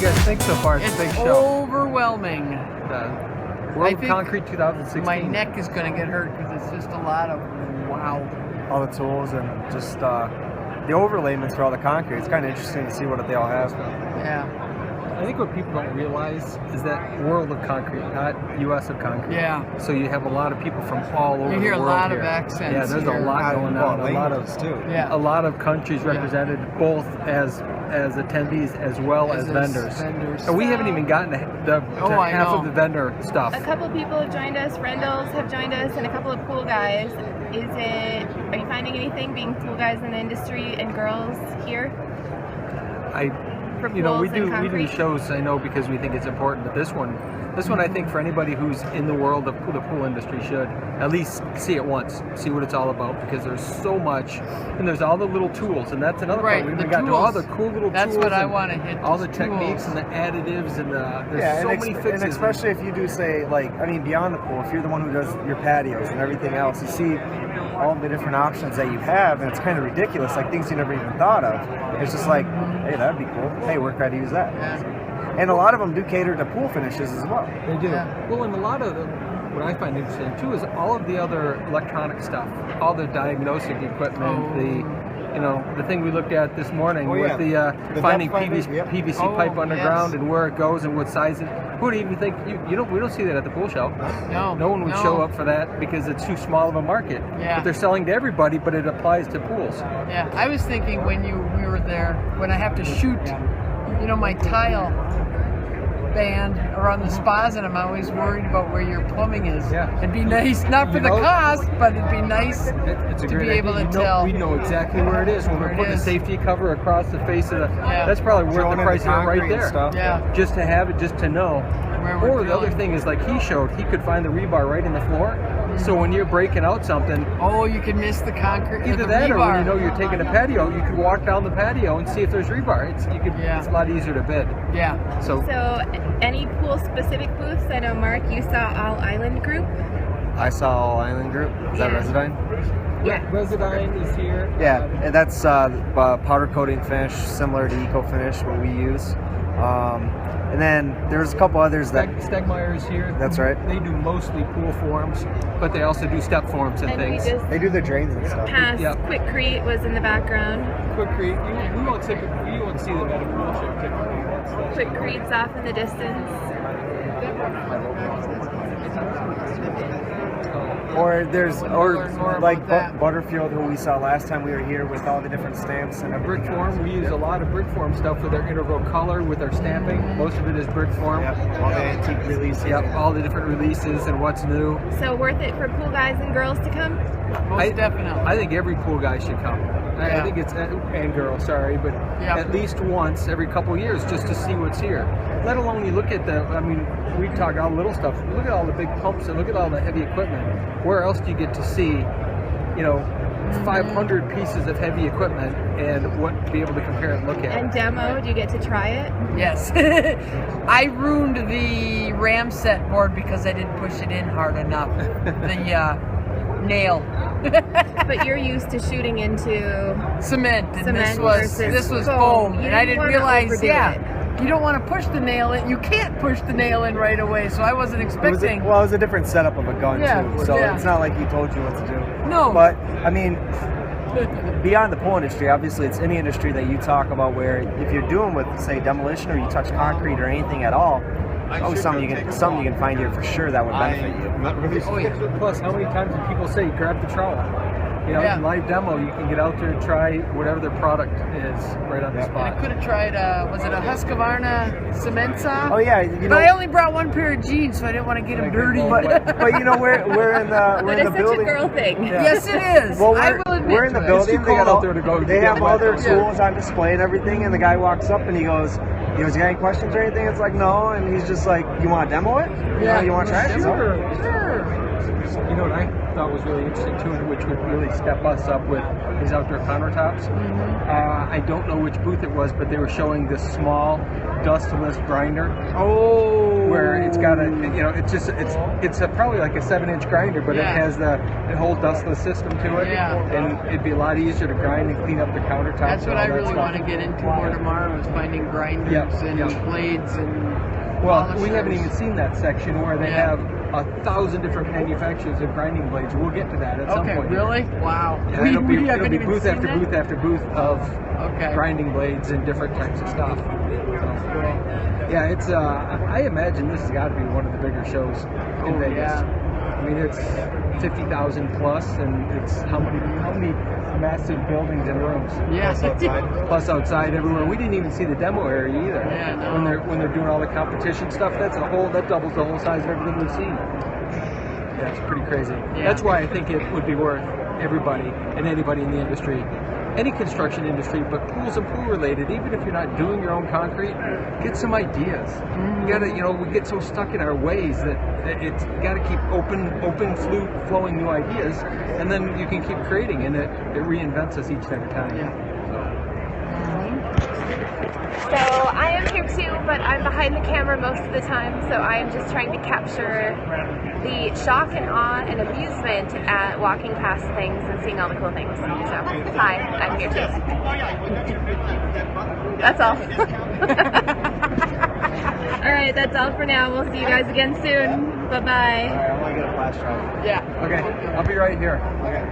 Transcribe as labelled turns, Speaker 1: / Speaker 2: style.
Speaker 1: do you guys think so far? It's a big show.
Speaker 2: Overwhelming.
Speaker 1: World of Concrete 2016.
Speaker 2: My neck is going to get hurt because it's just a lot of wow.
Speaker 3: All the tools and just the overlayments for all the concrete. It's kind of interesting to see what they all have.
Speaker 2: Yeah.
Speaker 1: I think what people don't realize is that World of Concrete, not U.S. of Concrete.
Speaker 2: Yeah.
Speaker 1: So you have a lot of people from all over the world.
Speaker 2: You hear a lot
Speaker 1: here.
Speaker 2: of accents.
Speaker 1: Yeah, there's
Speaker 2: here.
Speaker 1: a lot going on.
Speaker 3: A lot of too.
Speaker 2: Yeah.
Speaker 1: A lot of countries represented, both as attendees as well as vendors. And we haven't even gotten to half of the vendor stuff.
Speaker 4: A couple people have joined us. Rendell's have joined us, and a couple of pool guys. Are you finding anything being pool guys in the industry and girls here?
Speaker 1: We do shows, I know, because we think it's important, but this one I think for anybody who's in the world of the pool industry should at least see it once, see what it's all about, because there's so much, and there's all the little tools, and that's another part. We got to all the cool little tools.
Speaker 2: That's what I want to hit.
Speaker 1: All the techniques and the additives and there's so many fixes.
Speaker 3: And especially if you do say, beyond the pool, if you're the one who does your patios and everything else, you see all the different options that you have, and it's kind of ridiculous, like things you never even thought of. It's just like, hey, that'd be cool. Hey, where could I use that?
Speaker 2: Yeah.
Speaker 3: And a lot of them do cater to pool finishes as well.
Speaker 1: They do.
Speaker 2: Yeah.
Speaker 1: Well, and a lot of them, what I find interesting too is all of the other electronic stuff, all the diagnostic equipment, the thing we looked at this morning with the finding PVC pipe underground and where it goes and what size it. Who would even think we don't see that at the pool show? No one would show up for that because it's too small of a market.
Speaker 2: Yeah.
Speaker 1: But they're selling to everybody, but it applies to pools.
Speaker 2: Yeah, I was thinking when we were there, when I have to shoot, my tile band around the spas, and I'm always worried about where your plumbing is.
Speaker 1: Yeah.
Speaker 2: It'd be nice, not for the cost, but it'd be nice
Speaker 1: to
Speaker 2: be able to tell.
Speaker 1: We know exactly where it is when we're putting the safety cover across the face of the.
Speaker 2: Yeah.
Speaker 1: That's probably worth the price of it right there.
Speaker 2: Yeah.
Speaker 1: Just to have it, just to know. Or the other thing is, like he showed, he could find the rebar right in the floor. So when you're breaking out something,
Speaker 2: you can miss the concrete.
Speaker 1: Either that,
Speaker 2: rebar.
Speaker 1: or when you're taking a patio, you could walk down the patio and see if there's rebar. It's a lot easier to bid.
Speaker 2: Yeah.
Speaker 4: So any pool specific booths? I know, Mark, you saw All Island Group.
Speaker 3: I saw All Island Group. Is that Residine?
Speaker 4: Yeah.
Speaker 1: Residine is here.
Speaker 3: Yeah, and that's powder coating finish, similar to Eco Finish, what we use. And then there's a couple others that
Speaker 1: Stegmeyer is here.
Speaker 3: That's right.
Speaker 1: They do mostly pool forms, but they also do step forms and things.
Speaker 3: They do the drains and stuff.
Speaker 4: Quickcrete was in the background.
Speaker 1: Quickcrete, you won't see them at a pool show typically.
Speaker 4: Quickcrete's off in the distance.
Speaker 3: Or Butterfield, who we saw last time we were here, with all the different stamps and
Speaker 1: brick form. We use a lot of brick form stuff with our integral color, with our stamping. Most of it is brick form.
Speaker 3: Yep. All the antique releases.
Speaker 1: Yep. All the different releases and what's new.
Speaker 4: So worth it for pool guys and girls to come?
Speaker 2: Most definitely.
Speaker 1: I think every pool guy should come. I think it's and girls, sorry, but at least once every couple years just to see what's here. Let alone you look at we talk all the little stuff. Look at all the big pumps and look at all the heavy equipment. Where else do you get to see, 500 pieces of heavy equipment and be able to compare and look at?
Speaker 4: And demo, do you get to try it?
Speaker 2: Yes. I ruined the ram set board because I didn't push it in hard enough. The nail.
Speaker 4: But you're used to shooting into
Speaker 2: cement, and this was
Speaker 4: foam.
Speaker 2: foam, and I didn't realize. You don't want to push the nail in. You can't push the nail in right away, so I wasn't expecting.
Speaker 3: It was a different setup of a gun too, so it's not like he told you what to do.
Speaker 2: No.
Speaker 3: But beyond the pool industry, obviously it's any industry that you talk about where if you're doing with, say, demolition, or you touch concrete or anything at all, always something you can find here for sure that would benefit you.
Speaker 1: Plus, how many times do people say grab the trowel? Live demo, you can get out there and try whatever their product is right on the spot.
Speaker 2: And I could have tried, was it a Husqvarna cement saw?
Speaker 3: Oh yeah,
Speaker 2: but I only brought one pair of jeans, so I didn't want to get them dirty.
Speaker 3: But we're in the
Speaker 4: building.
Speaker 3: It's
Speaker 4: such a girl thing.
Speaker 3: Yeah.
Speaker 2: Yes, it is.
Speaker 3: Well,
Speaker 2: I will admit
Speaker 3: we're in the building. They have all their
Speaker 2: tools
Speaker 3: on display and everything, and the guy walks up and he goes, you got any questions or anything? It's like, no, and he's just like, you want to demo it?
Speaker 2: Yeah.
Speaker 3: You want to try it?
Speaker 2: Sure.
Speaker 1: You know what I thought was really interesting too, which would really step us up with these outdoor countertops. I I don't know which booth it was, but they were showing this small dustless grinder.
Speaker 2: Oh.
Speaker 1: Where it's got a, you know, it's probably like a 7-inch grinder, but it has the whole dustless system to it.
Speaker 2: Yeah.
Speaker 1: And it'd be a lot easier to grind and clean up the countertops.
Speaker 2: That's what I really
Speaker 1: stuff.
Speaker 2: want to get into more tomorrow, is finding grinders and blades and
Speaker 1: Well,
Speaker 2: polishers.
Speaker 1: we haven't even seen that section where they have 1,000 different manufacturers of grinding blades. We'll get to that at some point.
Speaker 2: Okay, really? Wow.
Speaker 1: Yeah, it'll be
Speaker 2: haven't even
Speaker 1: booth
Speaker 2: seen
Speaker 1: after
Speaker 2: that?
Speaker 1: booth after booth of
Speaker 2: Okay.
Speaker 1: grinding blades and different types of stuff. So, yeah, it's. I imagine this has got to be one of the bigger shows in Vegas.
Speaker 2: Yeah.
Speaker 1: I mean, it's 50,000 plus, and it's how many massive buildings and rooms.
Speaker 2: Yeah.
Speaker 1: Plus outside everywhere. We didn't even see the demo area either.
Speaker 2: Yeah, no.
Speaker 1: When they're doing all the competition stuff, that doubles the whole size of everything we've seen. Yeah, it's pretty crazy.
Speaker 2: Yeah.
Speaker 1: That's why I think it would be worth everybody and anybody in the industry, any construction industry, but pools and pool related, even if you're not doing your own concrete, get some ideas. You gotta, we get so stuck in our ways that it's gotta keep open flowing new ideas, and then you can keep creating, and it reinvents us each and every time.
Speaker 2: Yeah.
Speaker 4: So I am here too, but I'm behind the camera most of the time, so I'm just trying to capture the shock and awe and amusement at walking past things and seeing all the cool things. So, hi, I'm here too. That's all. Alright, that's all for now. We'll see you guys again soon. Bye-bye.
Speaker 3: Alright, I want to get a flash drive.
Speaker 2: Yeah.
Speaker 1: Okay, I'll be right here.
Speaker 3: Okay.